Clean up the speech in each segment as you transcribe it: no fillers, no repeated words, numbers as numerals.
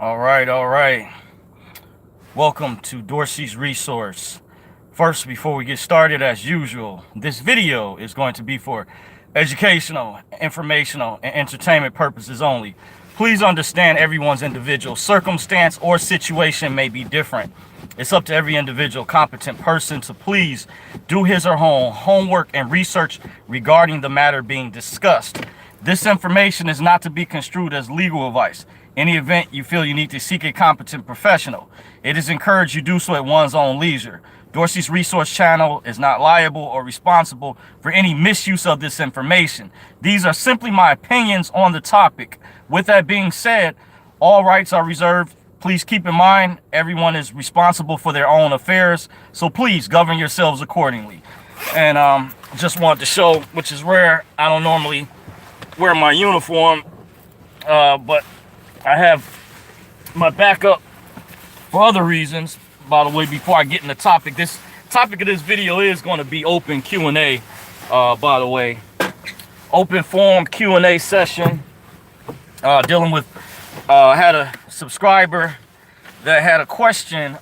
All right, all right. Welcome to Dorsey's Resource. First, before we get started, as usual, this video is going to be for educational, informational, and entertainment purposes only. Please understand everyone's individual circumstance or situation may be different. It's up to every individual competent person to please do his or her homework and research regarding the matter being discussed. This information is not to be construed as legal advice. In the event you feel you need to seek a competent professional, it is encouraged you do so at one's own leisure. Dorsey's Resource Channel is not liable or responsible for any misuse of this information. These are simply my opinions on the topic. With that being said, all rights are reserved. Please keep in mind, everyone is responsible for their own affairs, so please govern yourselves accordingly. And just wanted to show, which is rare, I don't normally wear my uniform, but I have my backup for other reasons. By the way, before I get in the topic, this topic of this video is going to be open Q&A. By the way, open forum Q&A session. Dealing with, had a subscriber that had a question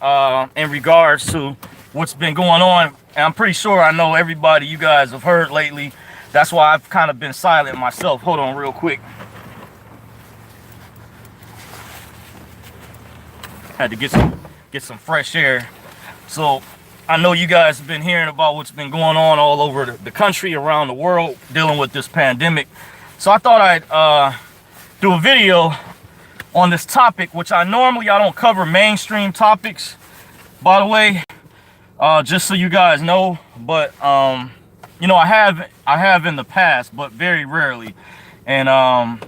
in regards to what's been going on. And I'm pretty sure I know everybody you guys have heard lately. That's why I've kind of been silent myself. Hold on real quick. Had to get some fresh air. So I know you guys have been hearing about what's been going on all over the country, around the world, dealing with this pandemic. So I thought I'd do a video on this topic, which I don't cover mainstream topics, by the way, just so you guys know. But you know, I have in the past, but very rarely. And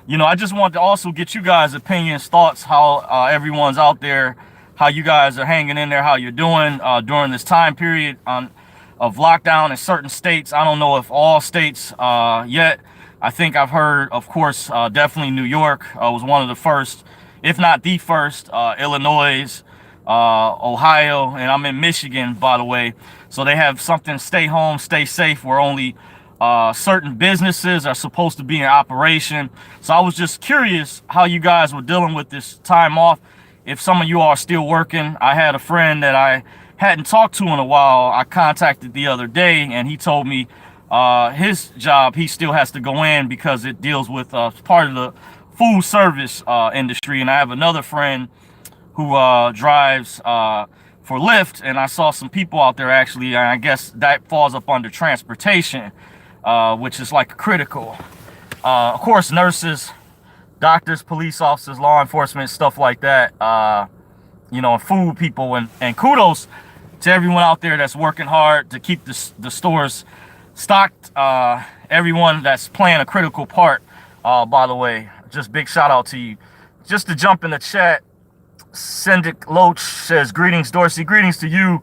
you know, I just want to also get you guys' opinions, thoughts, how everyone's out there, how you guys are hanging in there, how you're doing during this time period of lockdown in certain states. I don't know if all states yet. I think I've heard, of course, definitely New York was one of the first, if not the first, Illinois, Ohio, and I'm in Michigan, by the way. So they have something, stay home, stay safe, where only certain businesses are supposed to be in operation. So I was just curious how you guys were dealing with this time off. If some of you are still working, I had a friend that I hadn't talked to in a while. I contacted the other day, and he told me his job, he still has to go in because it deals with part of the food service industry. And I have another friend who drives for Lyft, and I saw some people out there actually, and I guess that falls up under transportation, which is like critical. Of course, nurses, doctors, police officers, law enforcement, stuff like that, you know, food people, and kudos to everyone out there that's working hard to keep the stores stocked. Everyone that's playing a critical part, by the way, just big shout out to you. Just to jump in the chat, Syndic Loach says, greetings, Dorsey. Greetings to you.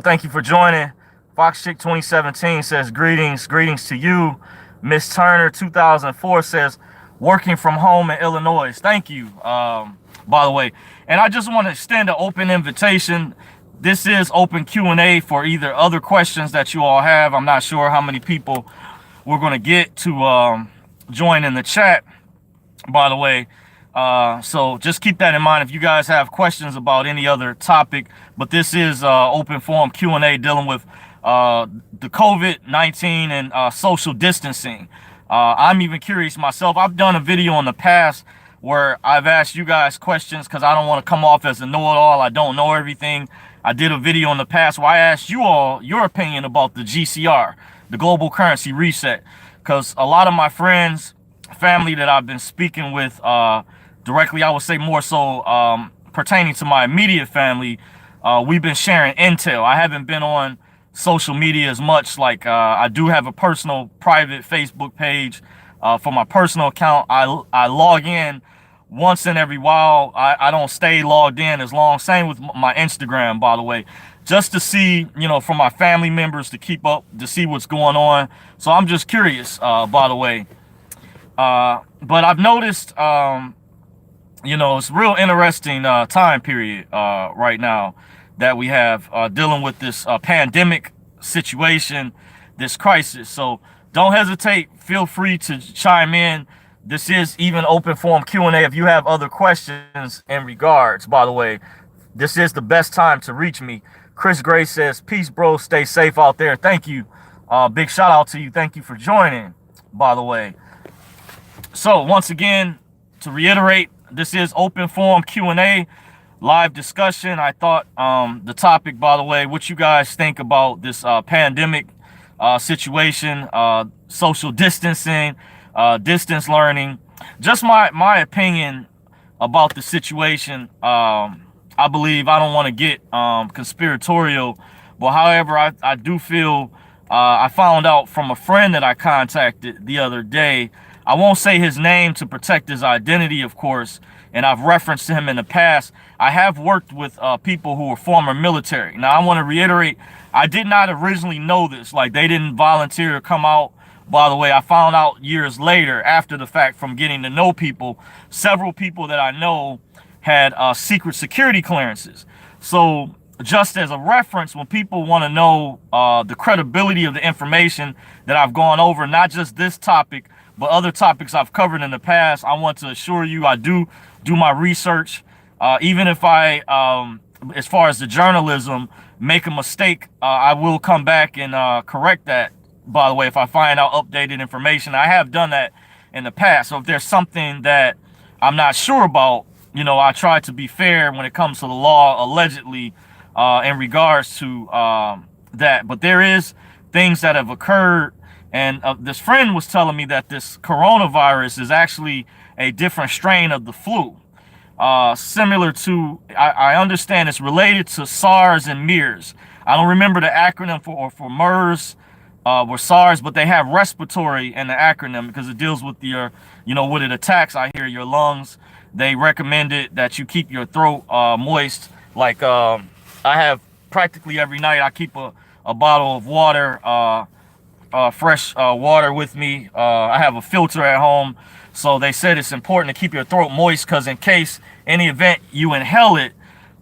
Thank you for joining. Fox Chick 2017 says, greetings to you. Miss Turner 2004 says, working from home in Illinois. Thank you, by the way. And I just want to extend an open invitation. This is open Q&A for either other questions that you all have. I'm not sure how many people we're going to get to join in the chat, by the way. So just keep that in mind if you guys have questions about any other topic. But this is open forum Q&A dealing with the COVID-19 and social distancing. I'm even curious myself. I've done a video in the past where I've asked you guys questions because I don't want to come off as a know-it-all. I don't know everything. I did a video in the past where I asked you all your opinion about the GCR, the global currency reset, because a lot of my friends, family that I've been speaking with directly, I would say more so pertaining to my immediate family, we've been sharing intel. I haven't been on social media as much. Like I do have a personal private Facebook page for my personal account. I log in once in every while. I don't stay logged in as long. Same with my Instagram, by the way, just to see, you know, from my family members, to keep up, to see what's going on. So I'm just curious, by the way. But I've noticed, you know, it's a real interesting time period right now that we have dealing with this pandemic situation, this crisis. So don't hesitate. Feel free to chime in This is even open forum Q&A. If you have other questions in regards, by the way, this is the best time to reach me. Chris Gray says, peace, bro. Stay safe out there. Thank you. Big shout out to you. Thank you for joining, by the way. So once again, to reiterate, this is open forum Q&A, live discussion. I thought the topic, by the way, what you guys think about this pandemic situation, social distancing, distance learning, just my opinion about the situation. I believe, I don't want to get conspiratorial, but however, I do feel, I found out from a friend that I contacted the other day. I won't say his name to protect his identity, of course, and I've referenced to him in the past. I have worked with people who were former military. Now, I want to reiterate, I did not originally know this. Like, they didn't volunteer to come out. By the way, I found out years later, after the fact, from getting to know people. Several people that I know had secret security clearances. So just as a reference, when people want to know the credibility of the information that I've gone over, not just this topic, but other topics I've covered in the past, I want to assure you I do my research. Even if I, as far as the journalism, make a mistake, I will come back and correct that. By the way, if I find out updated information, I have done that in the past. So if there's something that I'm not sure about, you know, I try to be fair when it comes to the law, allegedly, in regards to that. But there is things that have occurred. And this friend was telling me that this coronavirus is actually a different strain of the flu. Similar to, I understand it's related to SARS and MERS. I don't remember the acronym for MERS or SARS, but they have respiratory in the acronym because it deals with your, you know, what it attacks. I hear your lungs. They recommended that you keep your throat moist. Like I have practically every night, I keep a bottle of water, fresh water with me. I have a filter at home. So they said it's important to keep your throat moist because in case any event you inhale it,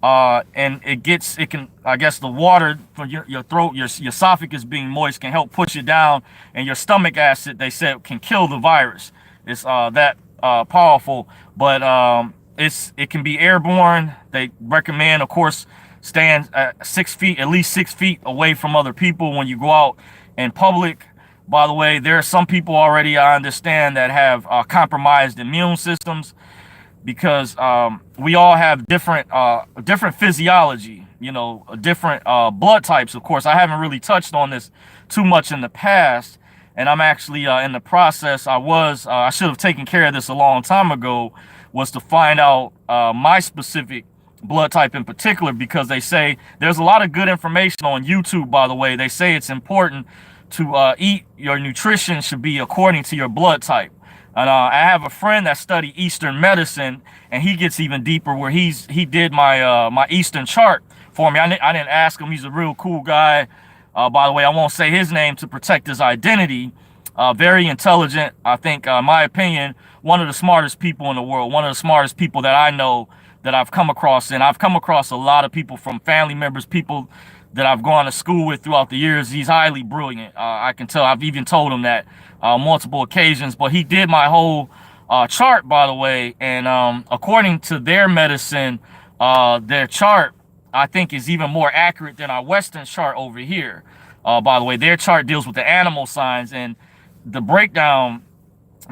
and it can, I guess the water from your throat, your esophagus being moist can help push it down, and your stomach acid, they said, can kill the virus. It's that powerful, but it can be airborne. They recommend, of course, stand at 6 feet, at least 6 feet away from other people when you go out in public. By the way, there are some people already, I understand, that have compromised immune systems because we all have different physiology, you know, different blood types. Of course, I haven't really touched on this too much in the past, and I'm actually in the process. I should have taken care of this a long time ago, was to find out my specific blood type in particular, because they say there's a lot of good information on YouTube. By the way, they say it's important to eat, your nutrition should be according to your blood type. And I have a friend that studied Eastern medicine, and he gets even deeper, where he did my Eastern chart for me. I didn't ask him. He's a real cool guy. By the way, I won't say his name to protect his identity. Very intelligent. I think, in my opinion, one of the smartest people in the world, one of the smartest people that I know that I've come across. And I've come across a lot of people, from family members, people that I've gone to school with throughout the years. He's highly brilliant. I can tell. I've even told him that multiple occasions. But he did my whole chart, by the way. And according to their medicine, their chart, I think, is even more accurate than our Western chart over here. By the way, their chart deals with the animal signs, and the breakdown,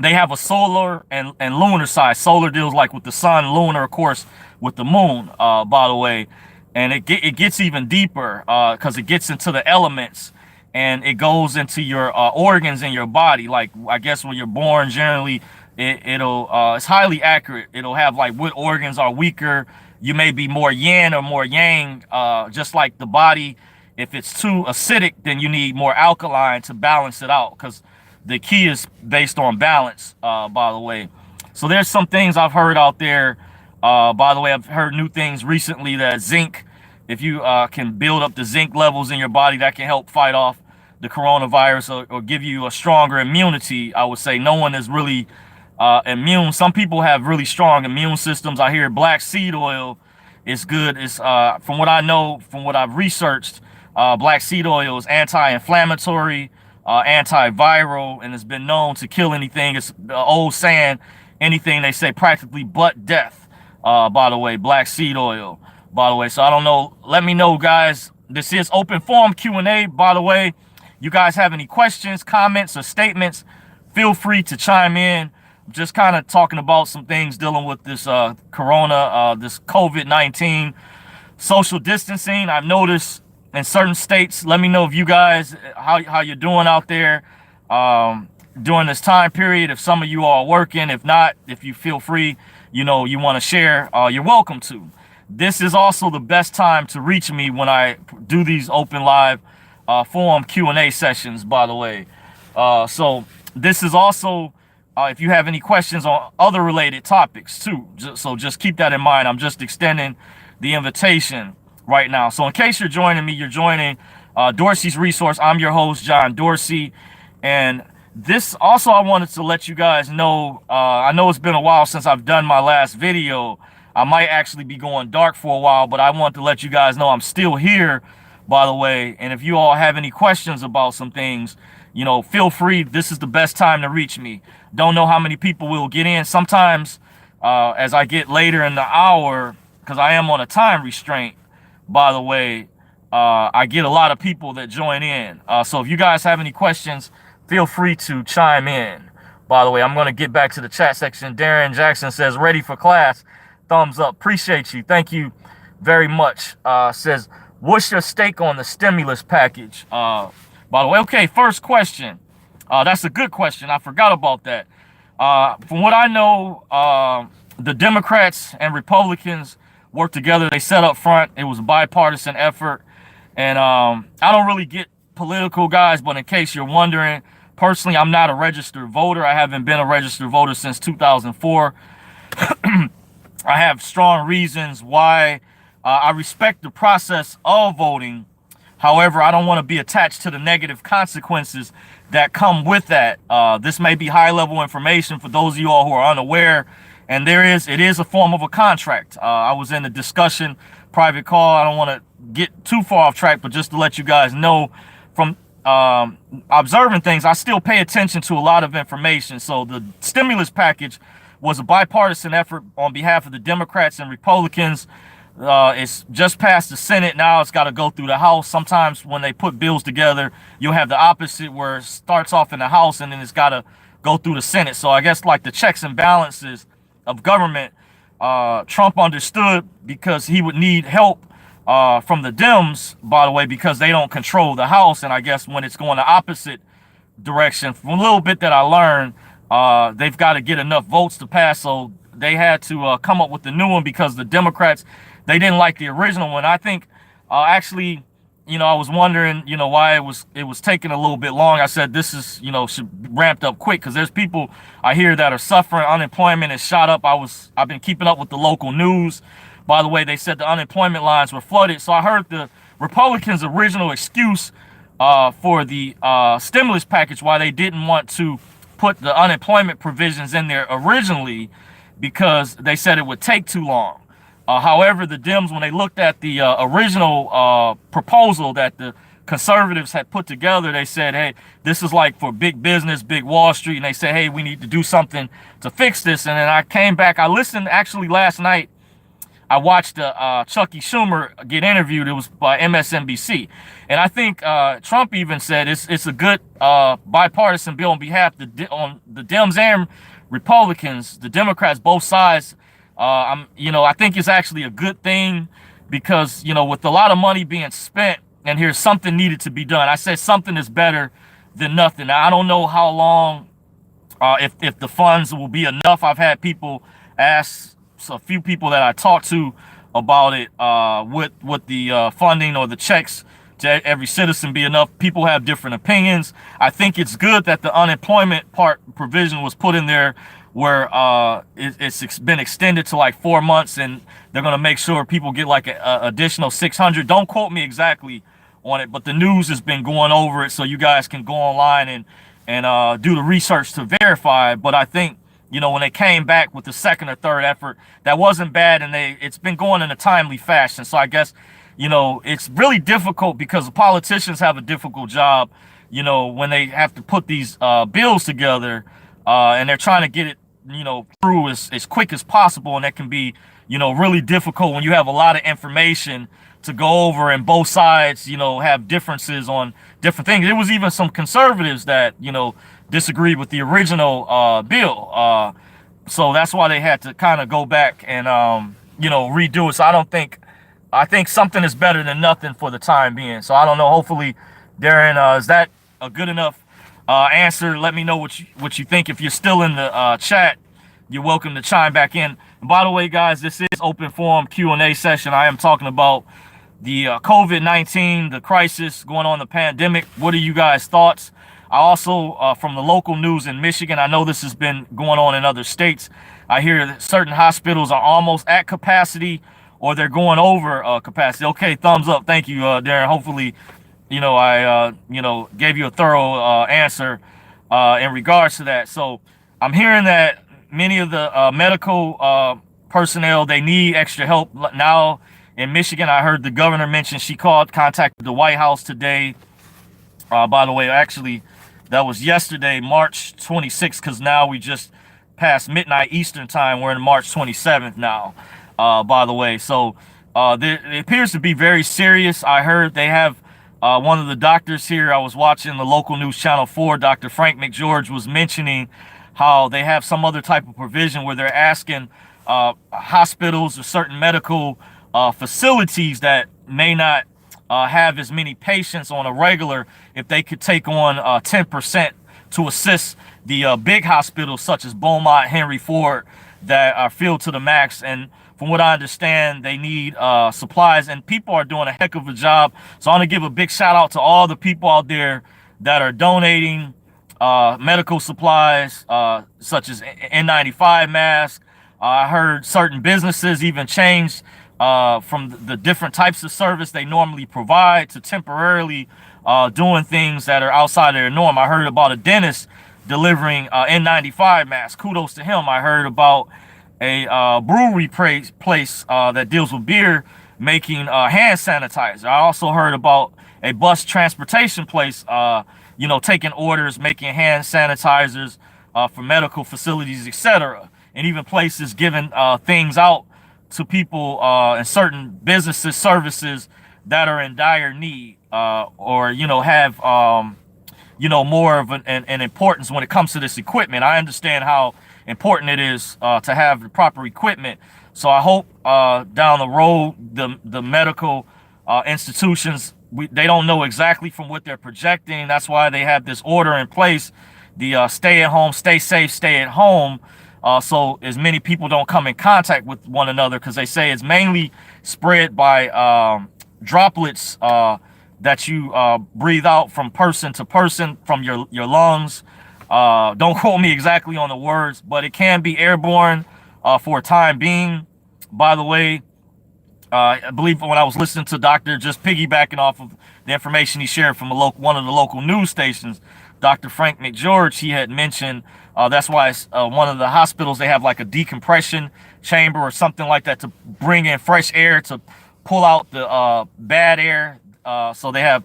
they have a solar and lunar side. Solar deals like with the sun, lunar, of course, with the moon, by the way. And it gets even deeper because it gets into the elements, and it goes into your organs in your body. Like, I guess when you're born, generally, it's highly accurate. It'll have like what organs are weaker. You may be more yin or more yang, just like the body. If it's too acidic, then you need more alkaline to balance it out, because the key is based on balance, by the way. So there's some things I've heard out there. By the way, I've heard new things recently that zinc, if you can build up the zinc levels in your body, that can help fight off the coronavirus, or give you a stronger immunity. I would say no one is really immune. Some people have really strong immune systems. I hear black seed oil is good. It's from what I know, from what I've researched, black seed oil is anti-inflammatory. antiviral, and it's been known to kill anything. It's the old saying, anything they say practically but death. By the way, black seed oil. By the way, so I don't know. Let me know, guys. This is open forum Q&A. By the way, you guys have any questions, comments, or statements? Feel free to chime in. Just kind of talking about some things dealing with this corona, this COVID-19, social distancing. I've noticed in certain states. Let me know if you guys how you're doing out there during this time period. If some of you are working, if not, if you feel free, you want to share, you're welcome to. This is also the best time to reach me when I do these open live forum Q&A sessions, by the way. So this is also if you have any questions on other related topics too. So just keep that in mind. I'm just extending the invitation right now. So in case you're joining me, you're joining Dorsey's Resource. I'm your host, John Dorsey. And this also, I wanted to let you guys know, I know it's been a while since I've done my last video. I might actually be going dark for a while, but I want to let you guys know I'm still here, by the way. And if you all have any questions about some things, feel free. This is the best time to reach me. Don't know how many people will get in. Sometimes as I get later in the hour, because I am on a time restraint, by the way, I get a lot of people that join in. So if you guys have any questions, feel free to chime in. By the way, I'm going to get back to the chat section. Darren Jackson says, ready for class. Thumbs up. Appreciate you. Thank you very much. Says, what's your stake on the stimulus package? By the way, okay, first question. That's a good question. I forgot about that. From what I know, the Democrats and Republicans worked together. They set up front. It was a bipartisan effort. And I don't really get political, guys, but in case you're wondering, personally, I'm not a registered voter. I haven't been a registered voter since 2004. I have strong reasons why I respect the process of voting. However, I don't want to be attached to the negative consequences that come with that. This may be high-level information for those of you all who are unaware, and it is a form of a contract. I was in a discussion, private call. I don't want to get too far off track, but just to let you guys know, from observing things, I still pay attention to a lot of information. So the stimulus package was a bipartisan effort on behalf of the Democrats and Republicans. It's just passed the Senate. Now it's got to go through the House. Sometimes when they put bills together, you'll have the opposite, where it starts off in the House and then it's got to go through the Senate. So I guess like the checks and balances of government, Trump understood, because he would need help from the Dems, by the way, because they don't control the House. And I guess when it's going the opposite direction, from a little bit that I learned, they've got to get enough votes to pass. So they had to come up with the new one, because the Democrats, they didn't like the original one. I think actually, I was wondering, why it was taking a little bit long. I said this is, should ramped up quick, because there's people I hear that are suffering. Unemployment has shot up. I've been keeping up with the local news. By the way, they said the unemployment lines were flooded. So I heard the Republicans' original excuse for the stimulus package, why they didn't want to put the unemployment provisions in there originally, because they said it would take too long. However, the Dems, when they looked at the original proposal that the conservatives had put together, they said, hey, this is like for big business, big Wall Street. And they said, hey, we need to do something to fix this. And then I came back. I listened actually last night. I watched Chucky Schumer get interviewed. It was by MSNBC. And I think Trump even said it's a good bipartisan bill on behalf of the Dems and Republicans, the Democrats, both sides. I think it's actually a good thing, because, with a lot of money being spent, and here's something needed to be done. I said something is better than nothing. Now, I don't know how long, if the funds will be enough. I've had people ask, so a few people that I talked to about it, with the funding or the checks to every citizen be enough. People have different opinions. I think it's good that the unemployment provision was put in there, where it's been extended to like 4 months, and they're going to make sure people get like an additional 600. Don't quote me exactly on it, but the news has been going over it, so you guys can go online and do the research to verify. But I think, when they came back with the second or third effort, that wasn't bad, and it's been going in a timely fashion. So I guess, it's really difficult, because the politicians have a difficult job when they have to put these bills together, and they're trying to get it, through as quick as possible. And that can be, really difficult when you have a lot of information to go over and both sides, have differences on different things. There was even some conservatives that, disagreed with the original bill. So that's why they had to kind of go back and, redo it. So I think something is better than nothing for the time being. So I don't know. Hopefully, Darren, is that a good enough answer? Let me know what you think. If you're still in the chat, you're welcome to chime back in. And by the way, guys, this is open forum Q&A session. I am talking about the COVID-19, the crisis going on, the pandemic. What are you guys' thoughts? I also, from the local news in Michigan, I know this has been going on in other states. I hear that certain hospitals are almost at capacity or they're going over capacity. Okay, thumbs up. Thank you, Darren. Hopefully, I, gave you a thorough answer in regards to that. So I'm hearing that many of the medical personnel, they need extra help now. In Michigan, I heard the governor mention she contacted the White House today. By the way, actually, that was yesterday, March 26th, because now we just passed midnight Eastern time. We're in March 27th now, by the way. So it appears to be very serious. I heard they have one of the doctors here. I was watching the local news channel 4. Dr. Frank McGeorge was mentioning how they have some other type of provision where they're asking hospitals or certain medical facilities that may not have as many patients on a regular, if they could take on 10% to assist the big hospitals such as Beaumont, Henry Ford, that are filled to the max. And from what I understand, they need supplies, and people are doing a heck of a job. So I want to give a big shout out to all the people out there that are donating medical supplies, such as N95 masks. I heard certain businesses even changed from the different types of service they normally provide to temporarily doing things that are outside of their norm. I heard about a dentist delivering N95 masks. Kudos to him. I heard about a brewery place that deals with beer making hand sanitizer. I also heard about a bus transportation place, taking orders, making hand sanitizers for medical facilities, etc. And even places giving things out to people in certain businesses, services that are in dire need, or have more of an importance when it comes to this equipment. I understand how important it is to have the proper equipment. So I hope down the road the medical institutions, they don't know exactly from what they're projecting. That's why they have this order in place, the stay at home, stay safe, stay at home. So as many people don't come in contact with one another, because they say it's mainly spread by droplets that you breathe out from person to person from your lungs. Don't quote me exactly on the words, but it can be airborne for a time being. By the way, I believe when I was listening to Dr. just piggybacking off of the information he shared from one of the local news stations, Dr. Frank McGeorge, he had mentioned that's why one of the hospitals, they have like a decompression chamber or something like that to bring in fresh air, to pull out the bad air, so they have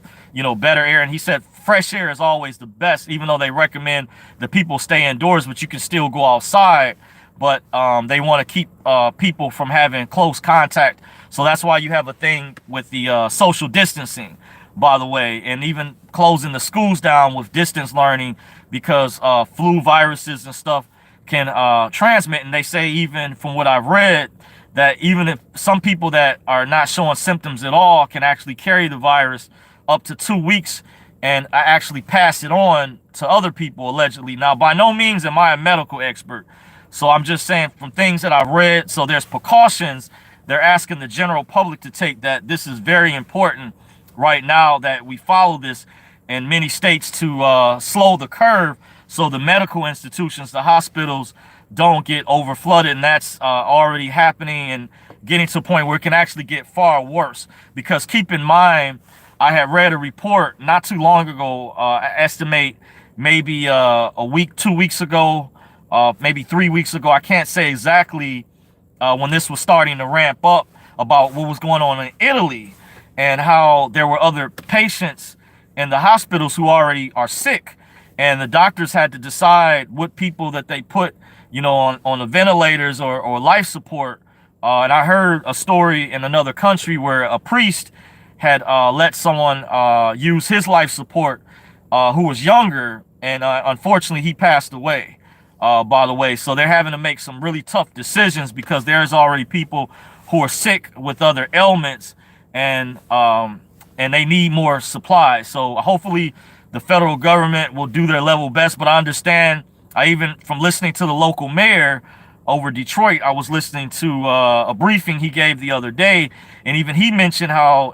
better air. And he said fresh air is always the best, even though they recommend that people stay indoors, but you can still go outside. But they want to keep people from having close contact. So that's why you have a thing with the social distancing, by the way, and even closing the schools down with distance learning, because flu viruses and stuff can transmit. And they say, even from what I've read, that even if some people that are not showing symptoms at all can actually carry the virus up to 2 weeks and actually pass it on to other people, allegedly. Now, by no means am I a medical expert, so I'm just saying from things that I've read. So there's precautions they're asking the general public to take, that this is very important right now that we follow this in many states to slow the curve, so the medical institutions, the hospitals, don't get over flooded. And that's already happening and getting to a point where it can actually get far worse. Because keep in mind, I had read a report not too long ago, I estimate maybe a week, 2 weeks ago, maybe 3 weeks ago, I can't say exactly when this was starting to ramp up, about what was going on in Italy and how there were other patients in the hospitals who already are sick, and the doctors had to decide what people that they put, on the ventilators or life support. And I heard a story in another country where a priest had let someone use his life support who was younger, and unfortunately he passed away. By the way, so they're having to make some really tough decisions because there's already people who are sick with other ailments, and they need more supplies. So hopefully the federal government will do their level best. But I understand, even from listening to the local mayor over Detroit, I was listening to a briefing he gave the other day, and even he mentioned how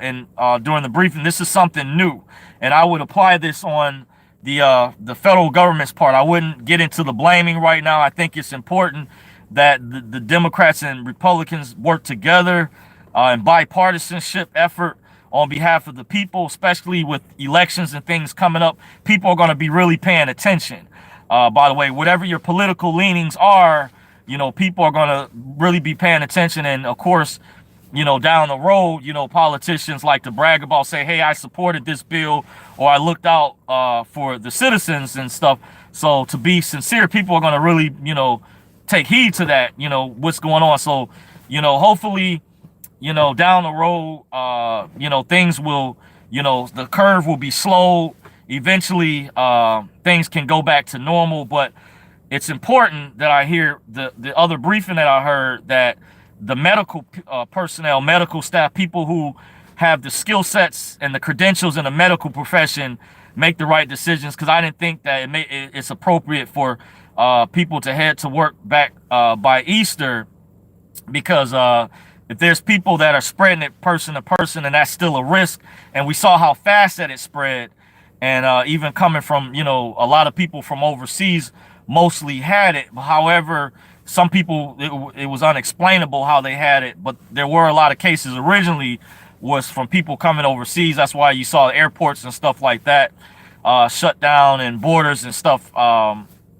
during the briefing, this is something new, and I would apply this on the federal government's part. I wouldn't get into the blaming right now. I think it's important that the Democrats and Republicans work together in bipartisanship effort on behalf of the people, especially with elections and things coming up. People are going to be really paying attention. By the way, whatever your political leanings are, people are going to really be paying attention. And of course, down the road, politicians like to brag about, say, hey, I supported this bill, or I looked out for the citizens and stuff. So to be sincere, people are going to really, take heed to that, what's going on. So, hopefully, down the road, things will, the curve will be slow. Eventually, things can go back to normal. But it's important that I hear the other briefing that I heard, that the medical personnel, medical staff, people who have the skill sets and the credentials in the medical profession make the right decisions. Because I didn't think that it's appropriate for people to head to work back by Easter, because if there's people that are spreading it person to person, and that's still a risk. And we saw how fast that it spread. And even coming from, a lot of people from overseas mostly had it. However, some people, it was unexplainable how they had it. But there were a lot of cases originally was from people coming overseas. That's why you saw airports and stuff like that shut down, and borders and stuff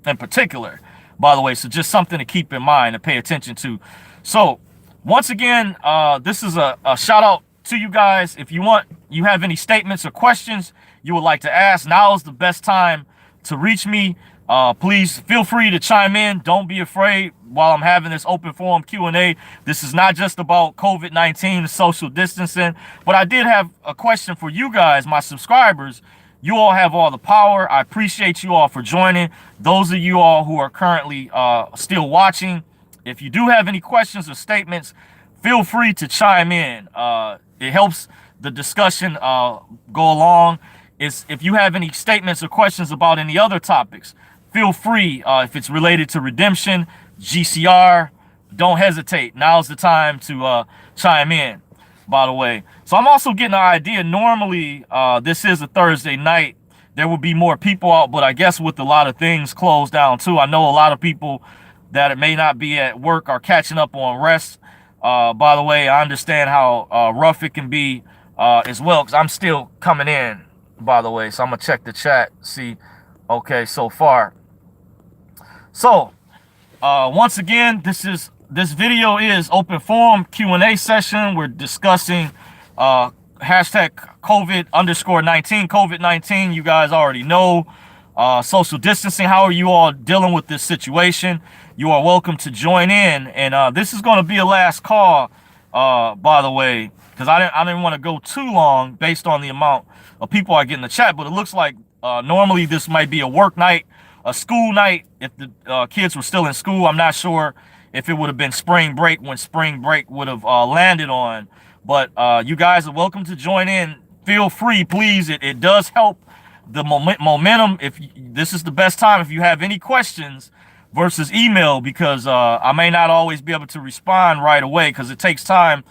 in particular, by the way. So just something to keep in mind and pay attention to. So once again, this is a shout out to you guys. If you have any statements or questions you would like to ask, now is the best time to reach me. Please feel free to chime in. Don't be afraid while I'm having this open forum Q&A. This is not just about COVID-19 and social distancing, but I did have a question for you guys, my subscribers. You all have all the power. I appreciate you all for joining. Those of you all who are currently still watching, if you do have any questions or statements, feel free to chime in. It helps the discussion go along. If you have any statements or questions about any other topics, feel free. If it's related to redemption, GCR, don't hesitate. Now's the time to chime in, by the way. So I'm also getting an idea. Normally, this is a Thursday night. There will be more people out, but I guess with a lot of things closed down too, I know a lot of people that it may not be at work are catching up on rest. By the way, I understand how rough it can be as well, because I'm still coming in, by the way. So I'm going to check the chat, see. Okay, so far. So, once again, this video is open forum Q&A session. We're discussing hashtag COVID_19. COVID-19, you guys already know. Social distancing. How are you all dealing with this situation? You are welcome to join in. And this is going to be a last call, by the way, because I didn't want to go too long based on the amount of people I get in the chat. But it looks like normally this might be a work night, a school night, if the kids were still in school. I'm not sure if it would have been spring break when spring break would have landed on. But you guys are welcome to join in. Feel free, please. It does help the momentum. If this is the best time, if you have any questions versus email, because I may not always be able to respond right away, because it takes time.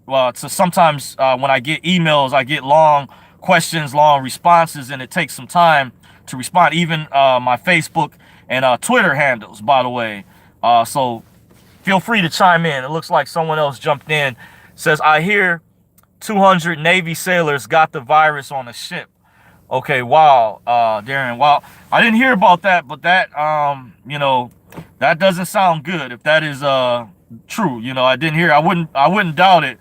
So sometimes when I get emails, I get long questions, long responses, and it takes some time to respond. Even my Facebook and Twitter handles, by the way. So feel free to chime in. It looks like someone else jumped in. Says, I hear 200 Navy sailors got the virus on a ship. Okay, wow, Darren. Wow, I didn't hear about that, but that, that doesn't sound good. If that is true, I didn't hear. I wouldn't doubt it,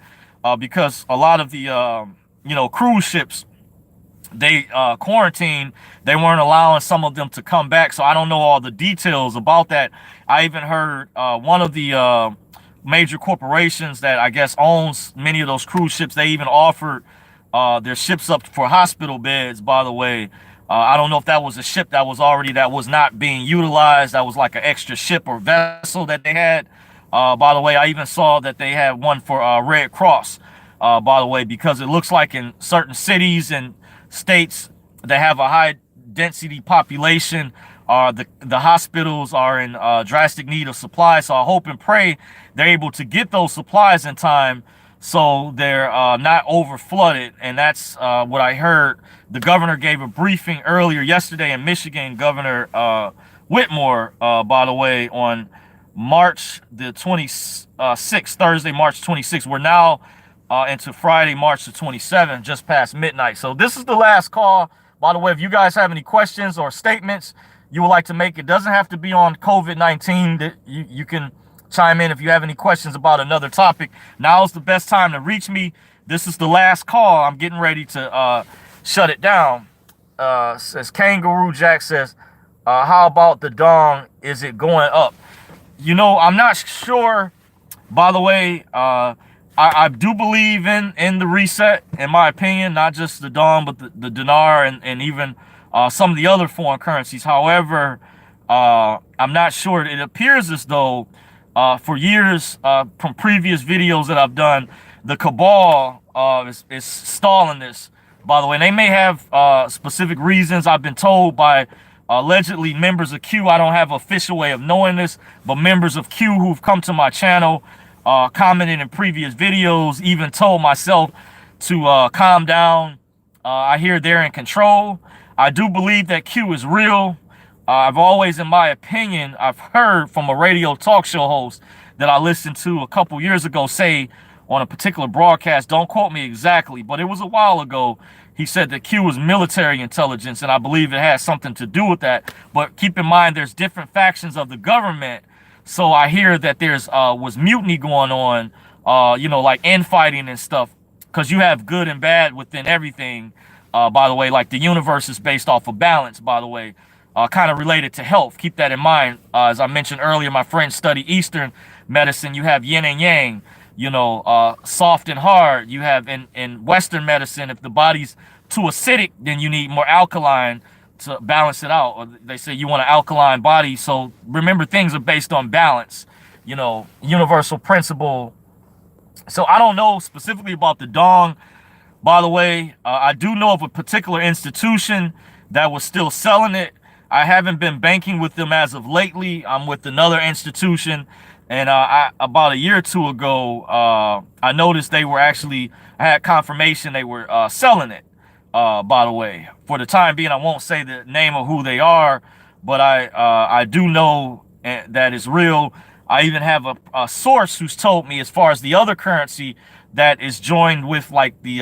because a lot of the, cruise ships, they quarantined. They weren't allowing some of them to come back. So I don't know all the details about that. I even heard one of the major corporations that I guess owns many of those cruise ships, they even offered their ships up for hospital beds, by the way. I don't know if that was a ship that was not being utilized. That was like an extra ship or vessel that they had. By the way, I even saw that they had one for Red Cross, by the way, because it looks like in certain cities and states that have a high density population, the hospitals are in drastic need of supplies. So I hope and pray they're able to get those supplies in time so they're not over flooded. And that's what I heard. The governor gave a briefing earlier yesterday in Michigan, Governor Whitmore, by the way, on March the 26th, Thursday, March 26th. We're now into Friday, March the 27th, just past midnight. So this is the last call. By the way, if you guys have any questions or statements you would like to make, it doesn't have to be on COVID-19. You can chime in if you have any questions about another topic. Now is the best time to reach me. This is the last call. I'm getting ready to shut it down. Says Kangaroo Jack says, how about the dong? Is it going up? You know, I'm not sure. By the way, I do believe in the reset, in my opinion, not just the dong, but the dinar and even some of the other foreign currencies. However, I'm not sure. It appears as though for years from previous videos that I've done, the cabal is stalling this, by the way. And they may have specific reasons. I've been told by allegedly members of Q. I don't have an official way of knowing this, but members of Q who've come to my channel, commented in previous videos, even told myself to calm down. I hear they're in control. I do believe that Q is real. I've always, in my opinion, I've heard from a radio talk show host that I listened to a couple years ago say on a particular broadcast, don't quote me exactly, but it was a while ago, he said that Q was military intelligence, and I believe it has something to do with that. But keep in mind, there's different factions of the government. So I hear that there's was mutiny going on, you know, like infighting and stuff, because you have good and bad within everything. By the way, like the universe is based off of balance, by the way, kind of related to health. Keep that in mind. As I mentioned earlier, my friends study Eastern medicine. You have yin and yang, you know, soft and hard. You have in Western medicine, if the body's too acidic, then you need more alkaline to balance it out. Or they say you want an alkaline body. So remember, things are based on balance, you know, universal principle. So I don't know specifically about the dong. By the way, I do know of a particular institution that was still selling it. I haven't been banking with them as of lately. I'm with another institution. And about a year or two ago, I noticed they were I had confirmation they were selling it, by the way. For the time being, I won't say the name of who they are, but I do know that it's real. I even have a source who's told me, as far as the other currency that is joined with, like the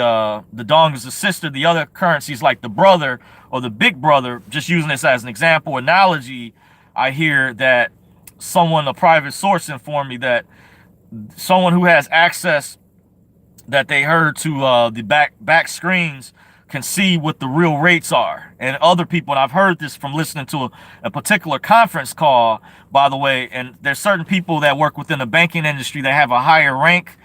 dong is the sister, the other currencies like the brother or the big brother, just using this as an example, analogy, I hear that a private source informed me that someone who has access, that they heard to the back screens, can see what the real rates are. And other people, and I've heard this from listening to a particular conference call, by the way, and there's certain people that work within the banking industry that have a higher rank,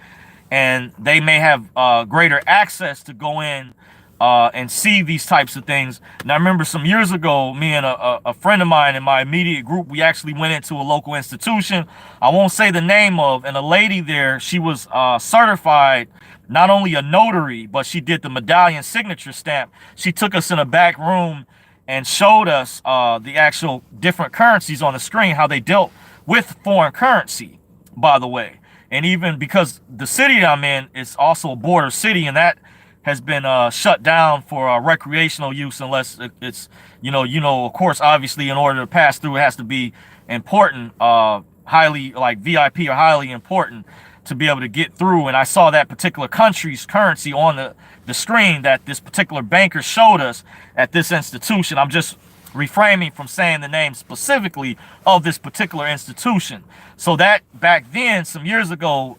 and they may have greater access to go in and see these types of things. And I remember some years ago, me and a friend of mine in my immediate group, we actually went into a local institution. I won't say the name of, and a lady there, she was certified, not only a notary, but she did the medallion signature stamp. She took us in a back room and showed us the actual different currencies on the screen, how they dealt with foreign currency, by the way. And even because the city I'm in is also a border city, and that has been shut down for recreational use, unless it's, of course, obviously, in order to pass through, it has to be important, highly, like VIP or highly important to be able to get through. And I saw that particular country's currency on the screen that this particular banker showed us at this institution. I'm just refraining from saying the name specifically of this particular institution. So that back then, some years ago,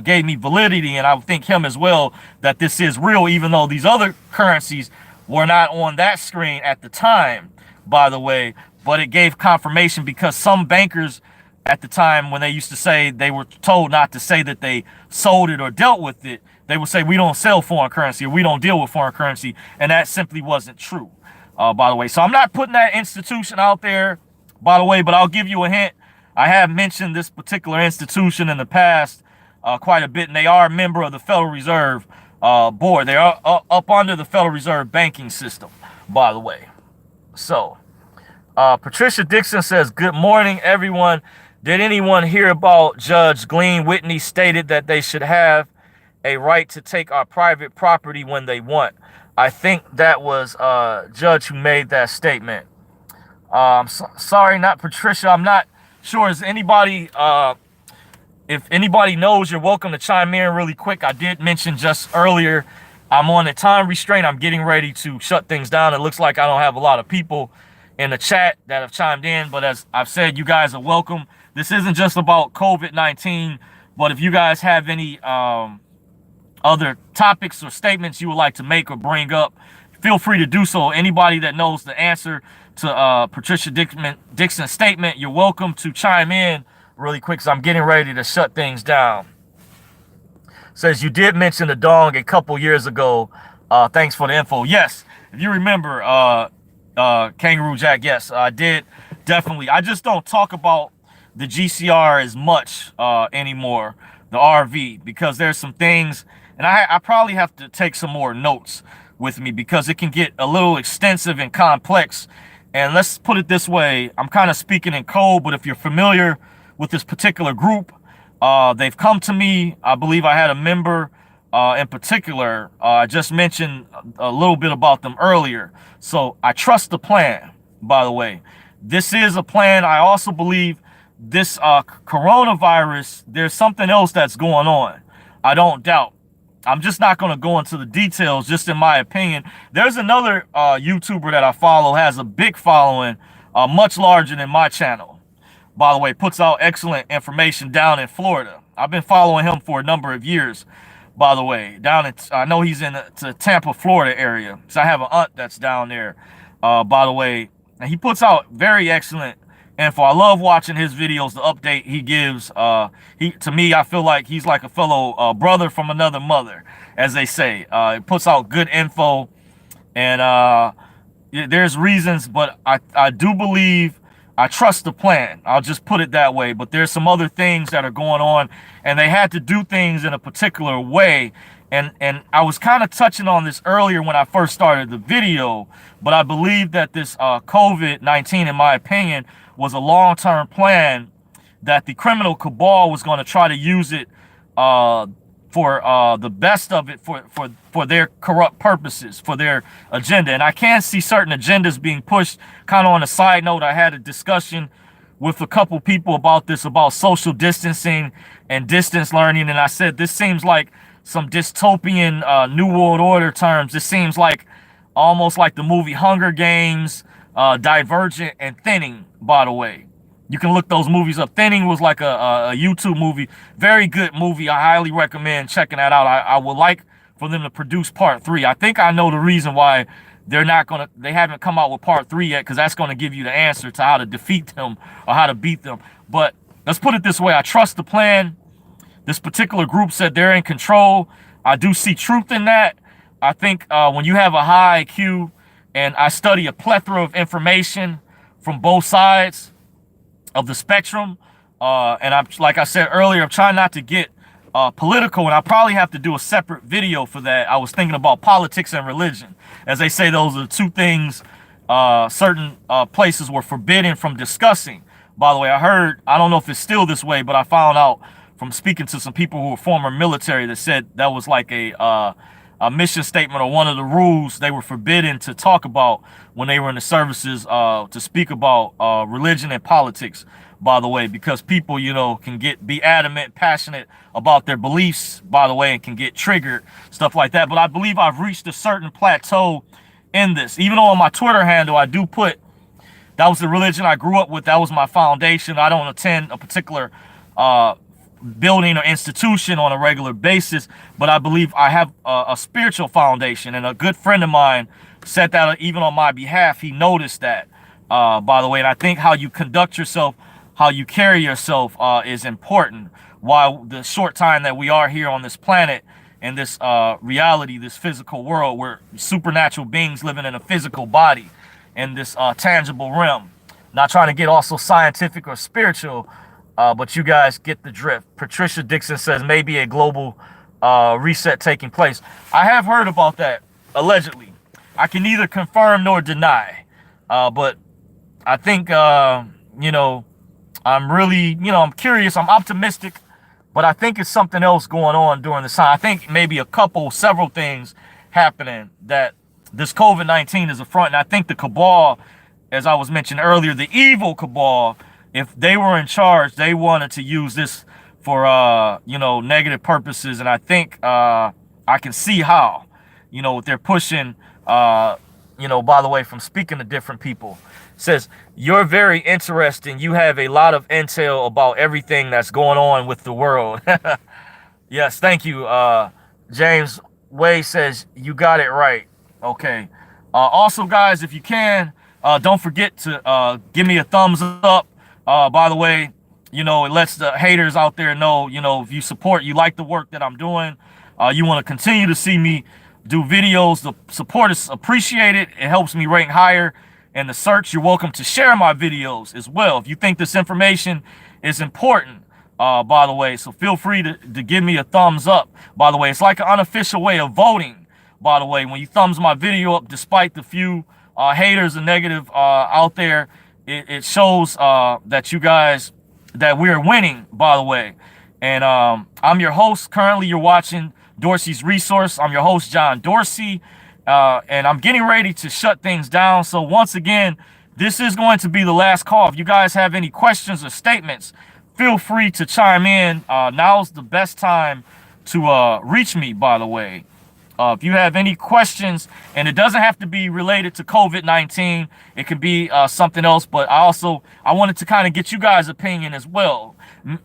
gave me validity, and I would think him as well, that this is real, even though these other currencies were not on that screen at the time, by the way, but it gave confirmation because some bankers at the time, when they used to say they were told not to say that they sold it or dealt with it, they would say, we don't sell foreign currency or we don't deal with foreign currency. And that simply wasn't true, by the way. So I'm not putting that institution out there, by the way, but I'll give you a hint. I have mentioned this particular institution in the past quite a bit, and they are a member of the Federal Reserve board. They are up under the Federal Reserve banking system, by the way. So Patricia Dixon says, good morning, everyone. Did anyone hear about Judge Glenn Whitney stated that they should have a right to take our private property when they want? I think that was Judge who made that statement. Sorry, not Patricia. I'm not sure. Is anybody, if anybody knows, you're welcome to chime in really quick. I did mention just earlier, I'm on a time restraint. I'm getting ready to shut things down. It looks like I don't have a lot of people in the chat that have chimed in, but as I've said, you guys are welcome. This isn't just about COVID-19, but if you guys have any other topics or statements you would like to make or bring up, feel free to do so. Anybody that knows the answer to Patricia Dixon's statement, you're welcome to chime in really quick, because I'm getting ready to shut things down. Says, you did mention the dong a couple years ago. Thanks for the info. Yes, if you remember, Kangaroo Jack, yes, I did, definitely. I just don't talk about the GCR as much anymore, the RV, because there's some things, and I probably have to take some more notes with me because it can get a little extensive and complex. And let's put it this way, I'm kind of speaking in code, but if you're familiar with this particular group, they've come to me. I believe I had a member in particular. I just mentioned a little bit about them earlier. So I trust the plan, by the way. This is a plan. I also believe this coronavirus, there's something else that's going on. I don't doubt. I'm just not going to go into the details, just in my opinion. There's another YouTuber that I follow, has a big following, much larger than my channel. By the way, puts out excellent information down in Florida. I've been following him for a number of years, by the way. I know he's in the Tampa, Florida area. So I have an aunt that's down there, by the way. And he puts out very excellent info. I love watching his videos, the update he gives. To me, I feel like he's like a fellow brother from another mother, as they say. He puts out good info, and there's reasons, but I do believe, I trust the plan. I'll just put it that way. But there's some other things that are going on, and they had to do things in a particular way. And I was kind of touching on this earlier when I first started the video, but I believe that this COVID-19, in my opinion, was a long-term plan that the criminal cabal was going to try to use it for the best of it for their corrupt purposes, for their agenda. And I can see certain agendas being pushed. Kind of on a side note, I had a discussion with a couple people about this, about social distancing and distance learning. And I said, this seems like some dystopian New World Order terms. This seems like almost like the movie Hunger Games, Divergent, and Thinning, by the way. You can look those movies up. Thinning was like a YouTube movie. Very good movie. I highly recommend checking that out. I would like for them to produce part 3. I think I know the reason why they haven't come out with part 3 yet, because that's going to give you the answer to how to defeat them or how to beat them. But let's put it this way. I trust the plan. This particular group said they're in control. I do see truth in that. I think when you have a high IQ, and I study a plethora of information from both sides of the spectrum, and I'm, like I said earlier, I'm trying not to get political, and I probably have to do a separate video for that. I was thinking about politics and religion. As they say, those are the two things certain places were forbidden from discussing. By the way, I don't know if it's still this way, but I found out from speaking to some people who were former military that said that was like a mission statement, or one of the rules they were forbidden to talk about when they were in the services, to speak about religion and politics, by the way, because people, you know, can be adamant, passionate about their beliefs, by the way, and can get triggered, stuff like that. But I believe I've reached a certain plateau in this. Even though on my Twitter handle, I do put, that was the religion I grew up with, that was my foundation. I don't attend a particular building or institution on a regular basis, but I believe I have a spiritual foundation. And a good friend of mine said that even on my behalf. He noticed that, by the way. And I think how you conduct yourself, how you carry yourself is important. While the short time that we are here on this planet, in this reality, this physical world, we're supernatural beings living in a physical body in this tangible realm. Not trying to get also scientific or spiritual, but you guys get the drift. Patricia Dixon says maybe a global reset taking place. I have heard about that, allegedly. I can neither confirm nor deny, but I think, you know, I'm really, you know, I'm curious, I'm optimistic, but I think it's something else going on during this time. I think maybe several things happening that this COVID-19 is a front. And I think the cabal, as I was mentioning earlier, the evil cabal, if they were in charge, they wanted to use this for, you know, negative purposes. And I think I can see how, you know, they're pushing, you know, by the way, from speaking to different people. Says, you're very interesting. You have a lot of intel about everything that's going on with the world. Yes, thank you. James Way says, you got it right. Okay. Also, guys, if you can, don't forget to give me a thumbs up. By the way, you know, it lets the haters out there know, you know, if you support, you like the work that I'm doing, you want to continue to see me do videos, the support is appreciated. It helps me rank higher in the search. You're welcome to share my videos as well if you think this information is important, by the way. So feel free to give me a thumbs up. By the way, it's like an unofficial way of voting. By the way, when you thumbs my video up, despite the few haters and negative out there, it shows that you guys, that we're winning, by the way. And I'm your host. Currently, you're watching Dorsey's Resource. I'm your host, John Dorsey. And I'm getting ready to shut things down. So once again, this is going to be the last call. If you guys have any questions or statements, feel free to chime in. Now's the best time to reach me, by the way. If you have any questions, and it doesn't have to be related to COVID-19, it could be something else, but I wanted to kind of get you guys' opinion as well.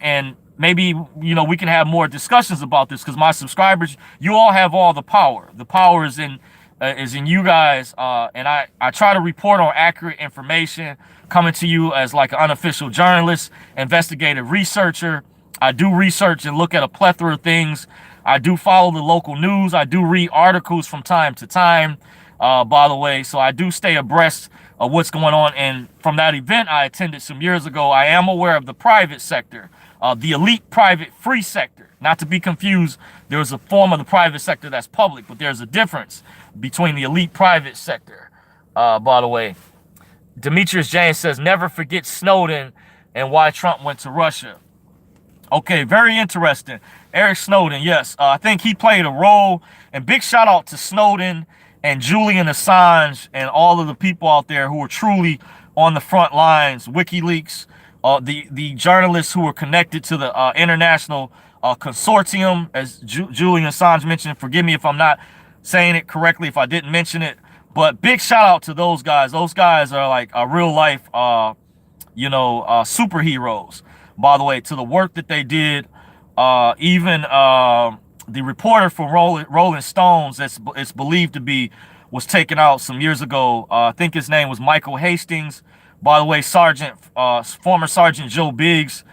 And maybe, you know, we can have more discussions about this, because my subscribers, you all have all the power. The power is in you guys, and I try to report on accurate information, coming to you as like an unofficial journalist, investigative researcher. I do research and look at a plethora of things. I do follow the local news. I do read articles from time to time, by the way. So I do stay abreast of what's going on. And from that event I attended some years ago, I am aware of the private sector, the elite private free sector. Not to be confused, there's a form of the private sector that's public, but there's a difference between the elite private sector, by the way. Demetrius James says, never forget Snowden and why Trump went to Russia. Okay, very interesting. Eric Snowden, yes. I think he played a role. And big shout out to Snowden and Julian Assange and all of the people out there who are truly on the front lines. WikiLeaks, the journalists who were connected to the international consortium, as Julian Assange mentioned. Forgive me if I'm not saying it correctly, if I didn't mention it. But big shout out to those guys. Those guys are like a real life, you know, superheroes. By the way, to the work that they did, even the reporter for Rolling Stones, it's believed to be, was taken out some years ago. I think his name was Michael Hastings. By the way, former Sergeant Joe Biggs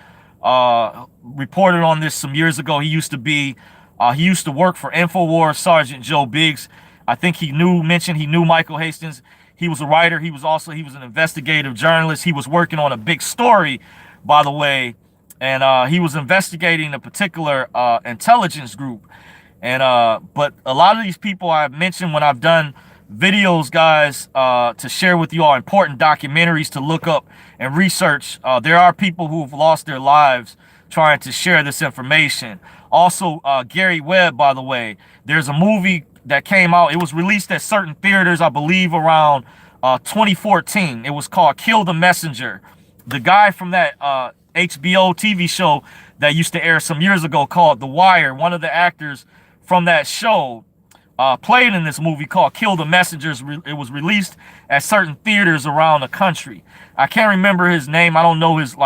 reported on this some years ago. He used to work for InfoWars. Sergeant Joe Biggs, I think he knew Michael Hastings. He was a writer. He was an investigative journalist. He was working on a big story, by the way, and he was investigating a particular intelligence group. And but a lot of these people I've mentioned when I've done videos, guys, to share with you all important documentaries to look up and research, there are people who've lost their lives trying to share this information. Also, Gary Webb, by the way, there's a movie that came out. It was released at certain theaters, I believe, around 2014. It was called Kill the Messenger. The guy from that HBO TV show that used to air some years ago called The Wire, one of the actors from that show played in this movie called Kill the Messengers. It was released at certain theaters around the country. I can't remember his name. I don't know his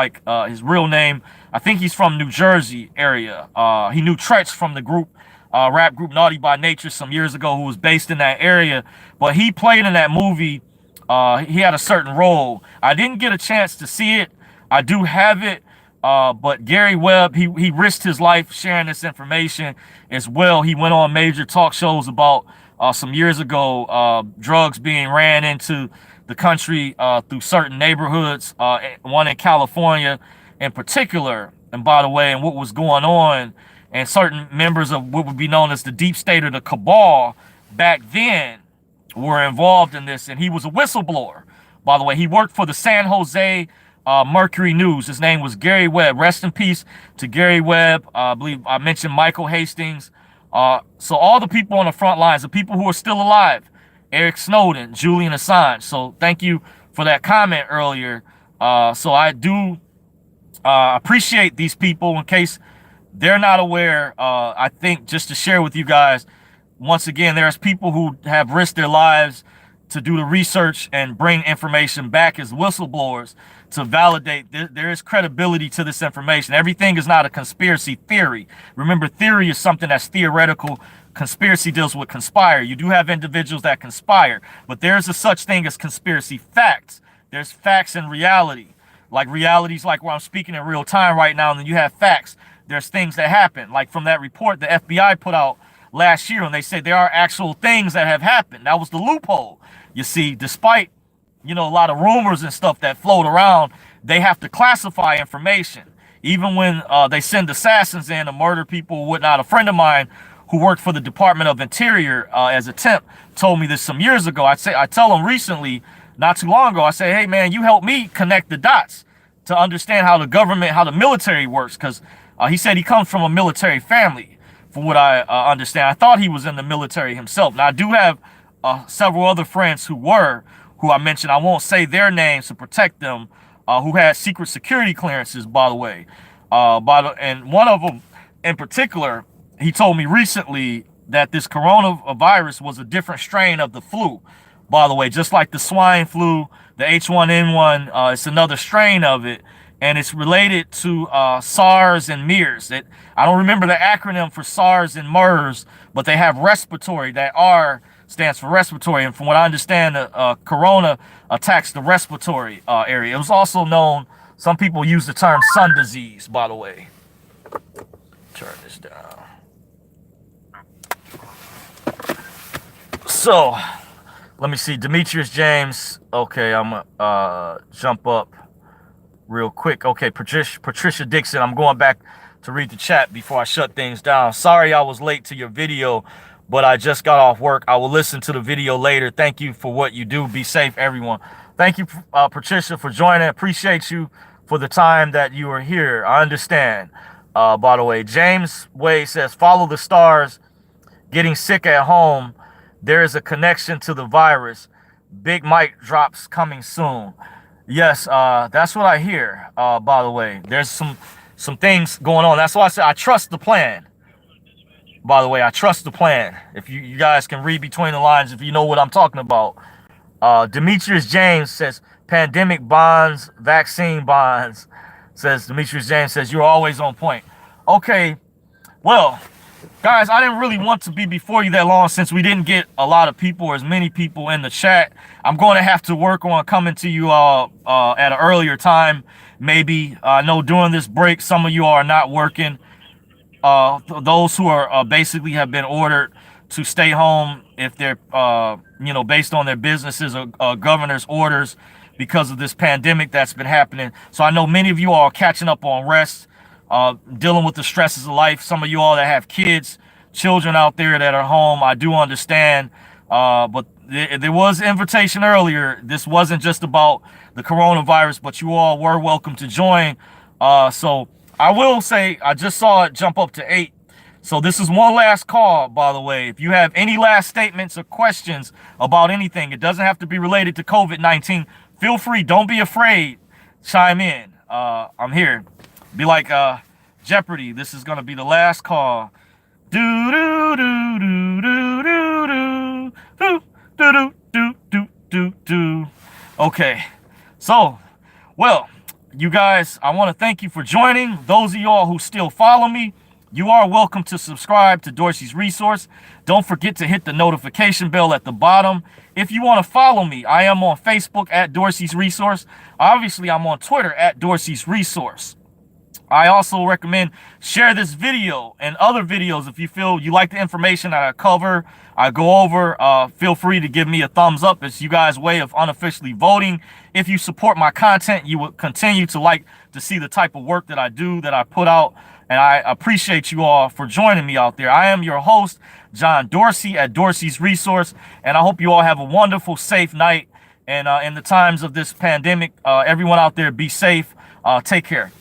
his real name. I think he's from New Jersey area. He knew Tretch from the group rap group Naughty by Nature some years ago, who was based in that area. But he played in that movie. He had a certain role. I didn't get a chance to see it. I do have it. But Gary Webb, he risked his life sharing this information as well. He went on major talk shows about some years ago drugs being ran into the country through certain neighborhoods, one in California in particular. And by the way, and what was going on, and certain members of what would be known as the deep state or the cabal back then were involved in this. And he was a whistleblower. By the way, he worked for the San Jose Mercury News. His name was Gary Webb. Rest in peace to Gary Webb. I believe I mentioned Michael Hastings. So all the people on the front lines, the people who are still alive, Eric Snowden, Julian Assange. So thank you for that comment earlier. So I do appreciate these people. In case they're not aware, I think just to share with you guys, once again, there's people who have risked their lives to do the research and bring information back as whistleblowers to validate there is credibility to this information. Everything is not a conspiracy theory. Remember, theory is something that's theoretical. Conspiracy deals with conspire. You do have individuals that conspire, but there's a such thing as conspiracy facts. There's facts and reality. Like realities like where I'm speaking in real time right now, and then you have facts. There's things that happen. Like from that report the FBI put out last year, and they said there are actual things that have happened. That was the loophole. You see, despite, a lot of rumors and stuff that float around, they have to classify information. Even when they send assassins in to murder people and whatnot. A friend of mine who worked for the Department of Interior as a temp told me this some years ago. I tell him recently, not too long ago, I say, hey man, you helped me connect the dots to understand how the government, how the military works. Because he said he comes from a military family, from what I understand. I thought he was in the military himself. Now I do have several other friends who I mentioned. I won't say their names to protect them, who had secret security clearances, by the way. And one of them in particular, he told me recently that this coronavirus was a different strain of the flu. By the way, just like the swine flu, the H1N1, it's another strain of it, and it's related to SARS and MERS. I don't remember the acronym for SARS and MERS, but they have respiratory. That R stands for respiratory, and from what I understand, corona attacks the respiratory area. It was also known, some people use the term sun disease, by the way. Turn this down. So, let me see, Demetrius James. Okay, I'm gonna jump up real quick. Okay, Patricia Dixon, I'm going back to read the chat before I shut things down. Sorry I was late to your video, but I just got off work. I will listen to the video later. Thank you for what you do. Be safe, everyone. Thank you, Patricia, for joining. Appreciate you for the time that you are here. I understand. By the way, James Way says, follow the stars. Getting sick at home. There is a connection to the virus. Big Mike drops coming soon. Yes, that's what I hear. By the way, there's some things going on. That's why I said I trust the plan. By the way, I trust the plan. If you guys can read between the lines, if you know what I'm talking about. Demetrius James says, pandemic bonds, vaccine bonds. Demetrius James says, you're always on point. Okay, well, guys, I didn't really want to be before you that long since we didn't get a lot of people or as many people in the chat. I'm going to have to work on coming to you all at an earlier time. Maybe I know during this break, some of you are not working. Those who are basically have been ordered to stay home if they're, based on their businesses or governor's orders because of this pandemic that's been happening. So I know many of you are catching up on rest, dealing with the stresses of life. Some of you all that have children out there that are home, I do understand. But there was an invitation earlier. This wasn't just about the coronavirus, but you all were welcome to join. So I will say, I just saw it jump up to 8. So this is one last call, by the way. If you have any last statements or questions about anything, it doesn't have to be related to COVID-19. Feel free. Don't be afraid. Chime in. I'm here. Be like Jeopardy. This is going to be the last call. Do do do do do do do do do do do do. Okay. So, well, you guys, I want to thank you for joining. Those of y'all who still follow me, You are welcome to subscribe to Dorsey's Resource. Don't forget to hit the notification bell at the bottom. If you want to follow me, I am on Facebook at Dorsey's Resource. Obviously, I'm on Twitter at Dorsey's Resource. I also recommend share this video and other videos if you feel you like the information that I cover, I go over. Feel free to give me a thumbs up. It's you guys' way of unofficially voting. If you support my content, you will continue to like to see the type of work that I do, that I put out. And I appreciate you all for joining me out there. I am your host, John Dorsey at Dorsey's Resource. And I hope you all have a wonderful, safe night. And in the times of this pandemic, everyone out there, be safe. Take care.